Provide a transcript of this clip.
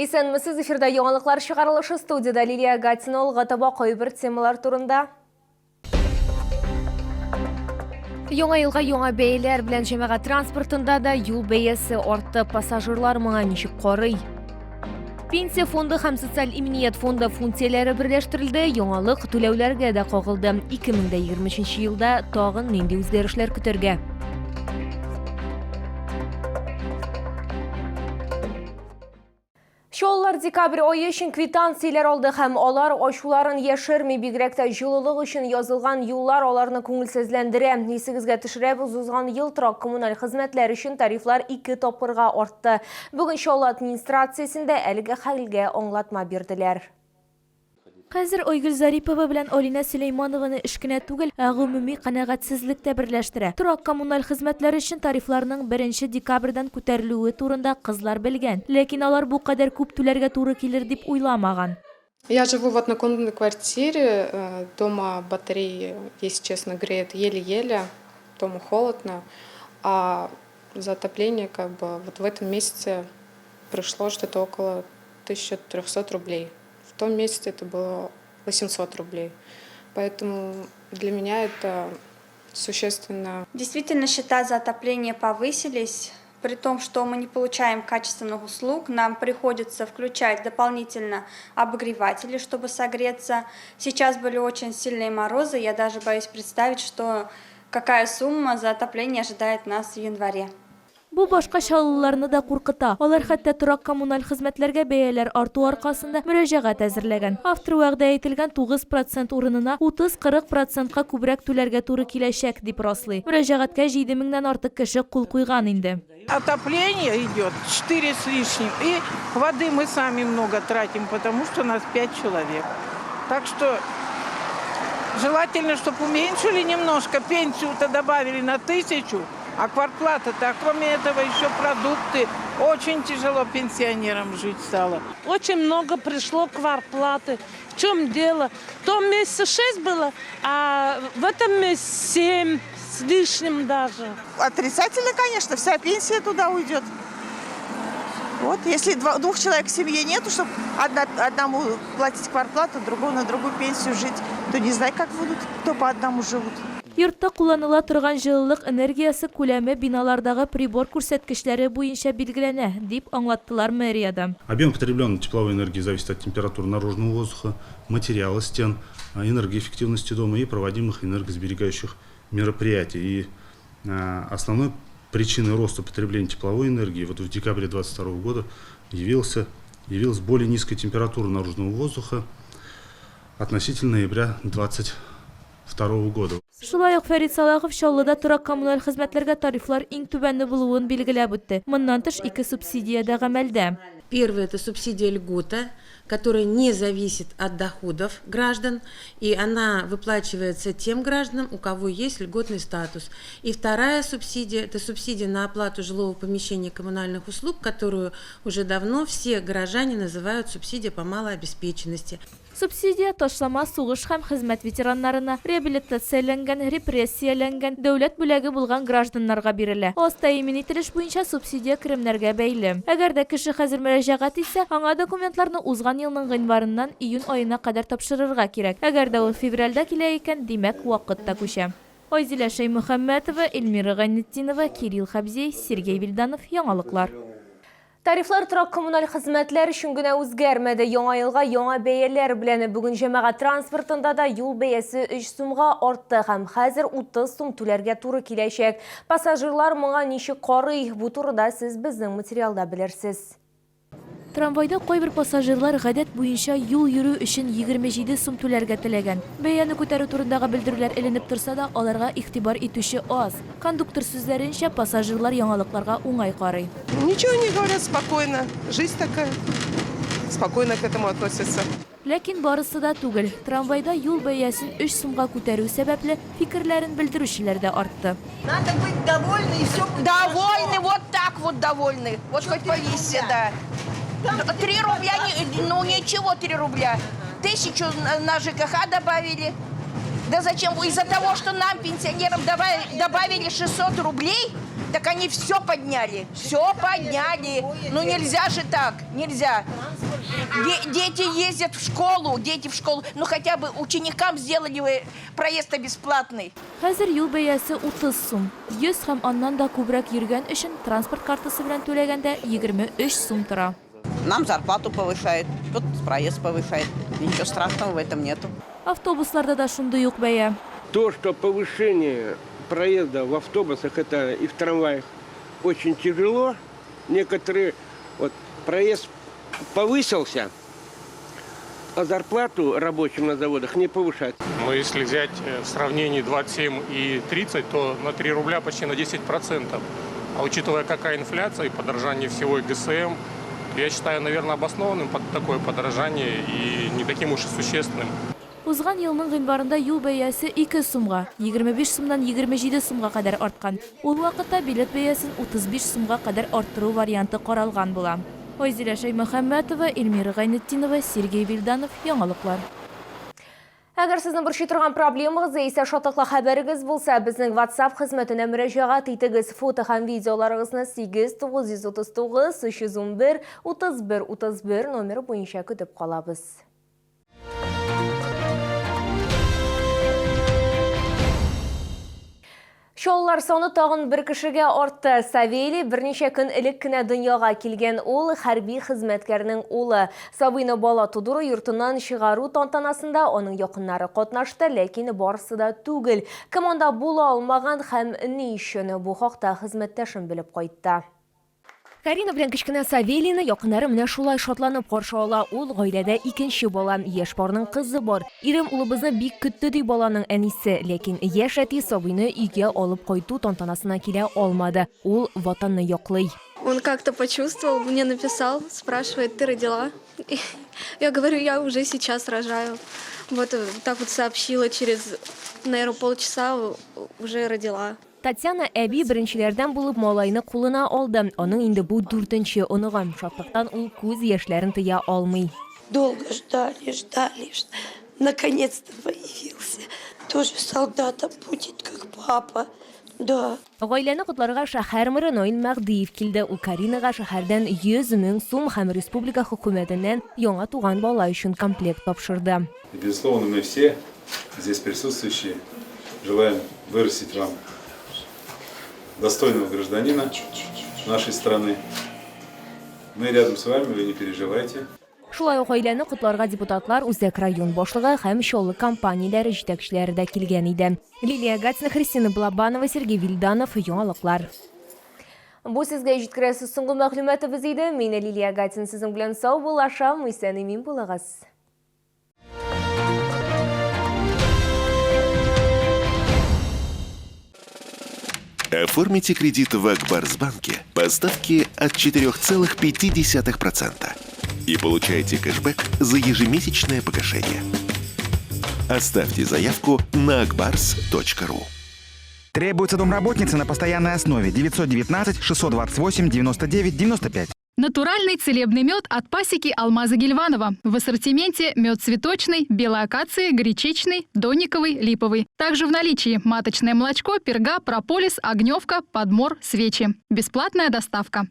Исәнмесез, эфирда яңалыклар чыгарылышы, студияда Лилия Гатина, Гатаба кайбер темалар турында. Яңа елга яңа бәяләр белән җәмәгать транспортында да юл бәясе артты. Пассажирлар моңа ничек карый? Пенсия фонды һәм социаль иминiyet фонды функцияләре берләштерелде, яңалык түләүләргә дә кагылды. 2023 елда тагын нинди үзгәрешләр көтәргә? Шоллар декабрь айы өчен квитанцияләр алды һәм алар ачуларын яшерми, бигрәк тә җылылык өчен язылган юллар аларны күңелсезләндерә. Исегезгә төшерәбез, узган ел торак коммуналь хезмәтләр өчен тарифлар 2 тапкырга артты. Бүген Шолла администрациясендә әлеге хәлгә аңлатма бирделәр. Хәзер Ойгөл Зарипова белән Алина Сөләйманованы эшкенә түгел, ә гомуми канәгатьсезлектә берләштерә. Торак коммуналь хезмәтләр өчен тарифларның 1 декабрьдән күтәрелүе турында кызлар белгән. Ләкин алар бу кадәр күп түләргә туры килер дип уйламаган. Я живу в однокомнатной квартире, дома батареи, если честно, греет еле-еле, дома холодно, а за отопление вот в этом месяце пришло что-то около 1300 рублей. В том месяце это было 800 рублей. Поэтому для меня это существенно. Действительно, счета за отопление повысились. При том, что мы не получаем качественных услуг, нам приходится включать дополнительно обогреватели, чтобы согреться. Сейчас были очень сильные морозы. Я даже боюсь представить, какая сумма за отопление ожидает нас в январе. Бу башка шаллыларны да куркыта. Алар хәтта торак коммуналь хезмәтләргә бәяләр арту аркасында мөрәҗәгать әзерләгән. Автор вәгъдә ителгән 9% урынына 30-40%ка күбрәк түләргә туры киләчәк дип раслый. Мөрәҗәгатькә 7000-дән артык кеше кул куйган инде. Отопление идет 4 с лишним, и воды мы сами много тратим, потому что у нас 5 человек. Так что желательно, чтобы уменьшили немножко, пенсию-то добавили на 1000, а квартплата-то, кроме этого еще продукты. Очень тяжело пенсионерам жить стало. Очень много пришло квартплаты. В чем дело? В том месяце 6 было, а в этом месяце 7 с лишним даже. Отрицательно, конечно, вся пенсия туда уйдет. Вот, если двух человек в семье нету, чтобы одному платить квартплату, другому на другую пенсию жить, то не знаю, как будут, кто по одному живут. Йортта кулланыла торган җылылык энергиясе күләме биналардагы прибор күрсәткечләре буенча билгеләнә, дип аңлаттылар мэрияда. Объем потребленной тепловой энергии зависит от температуры наружного воздуха, материала стен, энергоэффективности дома и проводимых энергосберегающих мероприятий. И основной причиной роста потребления тепловой энергии вот в декабре 2022 года явилась более низкая температура наружного воздуха относительно ноября 2022 года. Шулай ук Фәрит Салахов Чаллыда торак коммуналь хезмәтләргә тарифлар иң түбәнне булуын билгеләп үтте. Моннан тыш 2 субсидия да гамәлдә. Первое – это субсидия льгота, которая не зависит от доходов граждан, и она выплачивается тем гражданам, у кого есть льготный статус. И вторая субсидия – это субсидия на оплату жилого помещения коммунальных услуг, которую уже давно все горожане называют субсидия по малообеспеченности. Субсидия ташлама сугыш һәм хезмәт ветераннарына, реабилитацияләнгән, репрессияләнгән, дәүләт бүләге булган гражданнарга бирелә. Аста имин ителеш буенча субсидия керемнәргә бәйле. Әгәр дә кеше хәзер мөрәҗәгать итсә, аңа документларны узган елның гыйнварыннан июнь аена кадәр тапшырырга кирәк. Әгәр дә ул февральдә килә икән, димәк вакыт та күчә. Айзилә Шәймөхәммәтова, Эльмира Гайнетдинова, Кирилл Хабзей, Сергей Вильданов, яңалыклар. Тарифлар торак коммуналь хезмәтләр өчен генә үзгәрмәде. Яңа елга яңа бәяләр белән бүген җәмәгать транспортында да юл бәясе 3 сумга артты һәм хәзер 30 сум түләргә туры киләчәк. Пассажирлар моңа ничек карый? Бу турыда сез безнең материалда белерсез. Трамвайда кайбер пассажирлар гадәт буенча юл йөрү өчен 27 сум түләргә теләгән. Бәяне күтәрү турындагы белдерүләр эленеп торса да, аларга игътибар итүче аз. Кондуктор сүзләренчә, пассажирлар яңалыкларга уңай карый. Ничего не говорят, спокойно. Жизнь такая. Спокойно к этому относятся. Ләкин барысы да түгел. Трамвайда юл бәясен 3 сумга күтәрү сәбәпле фикерләрен белдерүчеләр дә артты. Надо быть довольны и все. Довольны, вот так вот довольны. Вот хоть повесьте, да. 3 рубля, ну ничего, 3 рубля. 1000 на ЖКХ добавили. Да зачем? Из-за того, что нам, пенсионерам, добавили 600 рублей, Так они все подняли. Все подняли. Ну нельзя же так. Нельзя. Дети ездят в школу. Дети в школу. Ну хотя бы ученикам сделали вы проезд бесплатный. Хәзер юл бәясе 30 сум. 100 һәм аннан да күбрәк йөргән өчен транспорт картасы белән түләгәндә 23 сум тора. Нам зарплату повышает, тут проезд повышает. Ничего страшного в этом нету. Автобусларда да шундый ук бәя. То, что повышение проезда в автобусах это и в трамваях очень тяжело. Некоторые вот проезд повысился, а зарплату рабочим на заводах не повышают. Но если взять в сравнении 27 и 30, то на 3 рубля почти на 10%. А учитывая, какая инфляция и подорожание всего и ГСМ, я считаю, наверное, обоснованным такое подорожание и не таким уж и существенным. Узган елның гыйнварында юл бәясе 2 сумга, 25 сумнан 27 сумга кадәр арткан. Ул вакытта билет бәясен 35 сумга кадәр арттыру варианты каралган була. Айзилә Шаймөхәммәтова, Эльмира Гайнетдинова, Сергей Вильданов, Яңалыклар. Әгәр сезнең бер торган проблемагыз яисә шатлыклы хәбәрегез булса, безнең WhatsApp хезмәтенә мөрәҗәгать итегез. Фото һәм видеоларыгызны 8939 311 31 31 номеры буенча көтеп калабыз. Шоллар саны тагын бер кешегә артты. Савелий берничә көн элек кенә дөньяга килгән ул хәрби хезмәткәрнең улы. Сабыйны бала тудыру йортыннан чыгару тантанасында аның якыннары катнашты, ләкин барысы да түгел. Команда була алмаган һәм ни өчен бу хакта хезмәттәшем белеп кайтты. Карина белән кечкенә Савелийны якыннары менә шулай шатланып каршы ала. Ул гаиләдә икенче бала, яшь парның кызы бар. Ирем улыбызны бик көтте ди баланың әнисе, ләкин яшь әти Сабыйны өйгә алып кайту тантанасына килә алмады. Ул ватанны яклый. Он как-то почувствовал, мне написал, спрашивает: ты родила? Я говорю: я уже сейчас рожаю. Вот так вот сообщила, через, наверное, полчаса уже родила. Татьяна әби беренчеләрдән булып малайны кулына алды. Аның инде бу 4нче оныгы. Шатлыктан ул күз яшьләрен тыя алмый. Долго ждали. Наконец-то появился. Тоже солдата будет, как папа. Да. Гаиләне котларга шәһәр мэры Наил Мәгдиев килде. Ул Каринага шәһәрдән 100 000 сум һәм республика хөкүмәтеннән яңа туган бала өчен комплект тапшырды. Безусловно, мы все здесь присутствующие желаем вырастить вам достойного гражданина нашей страны. Мы рядом с вами, вы не переживайте. Шулай ук гаиләне котларга депутатлар, Үзәк район башлыгы һәм Чаллы компанияләре җитәкчеләре дә килгән иде. Лилия Гатина, Христина Балабанова, Сергей Вильданов, Яңалыклар. Бу сезгә җиткерәсе соңгы мәгълүматыбыз иде. Мин Лилия Гатина, сезнең белән сау булашам, исән-имин булыгыз. Оформите кредит в Акбарсбанке по ставке от 4,5% и получайте кэшбэк за ежемесячное погашение. Оставьте заявку на akbars.ru. Требуется домработница на постоянной основе. 919 628 99 95. Натуральный целебный мед от пасеки Алмаза Гильванова. В ассортименте мед цветочный, белой акации, горячичный, дониковый, липовый. Также в наличии маточное молочко, перга, прополис, огневка, подмор, свечи. Бесплатная доставка.